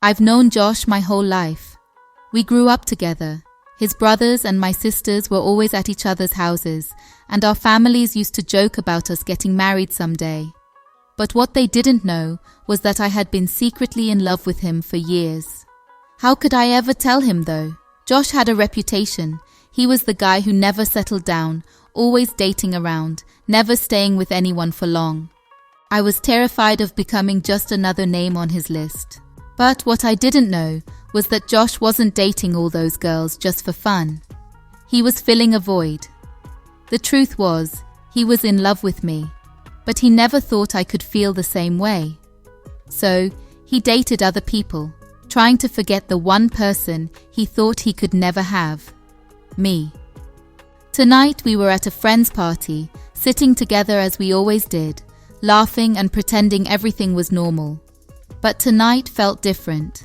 I've known Josh my whole life. We grew up together. His brothers and my sisters were always at each other's houses, and our families used to joke about us getting married someday. But what they didn't know was that I had been secretly in love with him for years. How could I ever tell him though? Josh had a reputation. He was the guy who never settled down, always dating around, never staying with anyone for long. I was terrified of becoming just another name on his list. But what I didn't know was that Josh wasn't dating all those girls just for fun. He was filling a void. The truth was, he was in love with me, but he never thought I could feel the same way. So, he dated other people, trying to forget the one person he thought he could never have. Me. Tonight we were at a friend's party, sitting together as we always did, laughing and pretending everything was normal. But tonight felt different.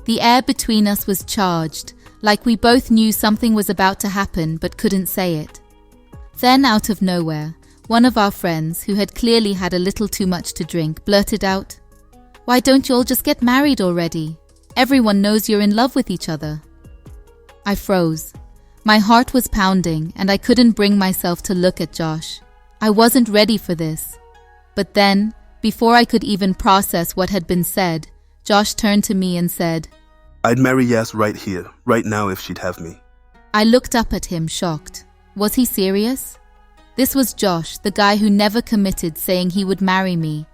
The air between us was charged, like we both knew something was about to happen but couldn't say it. Then out of nowhere, one of our friends, who had clearly had a little too much to drink, blurted out, "Why don't you all just get married already? Everyone knows you're in love with each other." I froze. My heart was pounding and I couldn't bring myself to look at Josh. I wasn't ready for this. But then, before I could even process what had been said, Josh turned to me and said, "I'd marry Yas right here, right now if she'd have me." I looked up at him, shocked. Was he serious? This was Josh, the guy who never committed, saying he would marry me,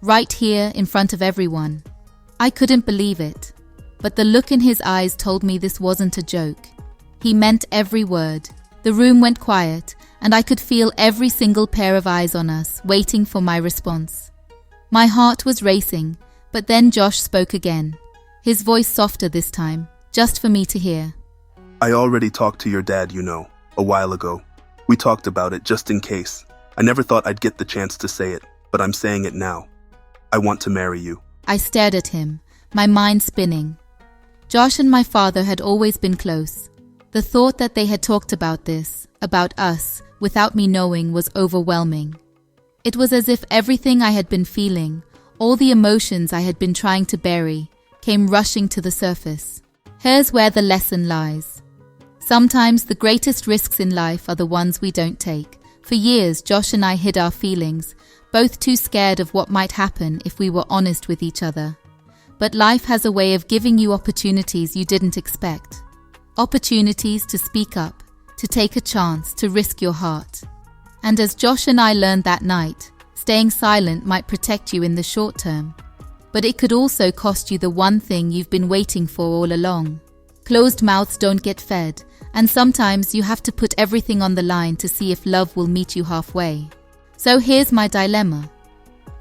right here in front of everyone. I couldn't believe it. But the look in his eyes told me this wasn't a joke. He meant every word. The room went quiet, and I could feel every single pair of eyes on us, waiting for my response. My heart was racing, but then Josh spoke again, his voice softer this time, just for me to hear. "I already talked to your dad, a while ago. We talked about it just in case. I never thought I'd get the chance to say it, but I'm saying it now. I want to marry you." I stared at him, my mind spinning. Josh and my father had always been close. The thought that they had talked about this, about us, without me knowing, was overwhelming. It was as if everything I had been feeling, all the emotions I had been trying to bury, came rushing to the surface. Here's where the lesson lies. Sometimes the greatest risks in life are the ones we don't take. For years, Josh and I hid our feelings, both too scared of what might happen if we were honest with each other. But life has a way of giving you opportunities you didn't expect. Opportunities to speak up, to take a chance, to risk your heart. And as Josh and I learned that night, staying silent might protect you in the short term. But it could also cost you the one thing you've been waiting for all along. Closed mouths don't get fed, and sometimes you have to put everything on the line to see if love will meet you halfway. So here's my dilemma.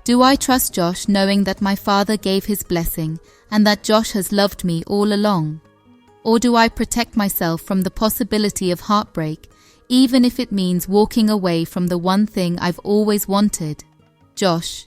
Do I trust Josh knowing that my father gave his blessing and that Josh has loved me all along? Or do I protect myself from the possibility of heartbreak, even if it means walking away from the one thing I've always wanted? Josh.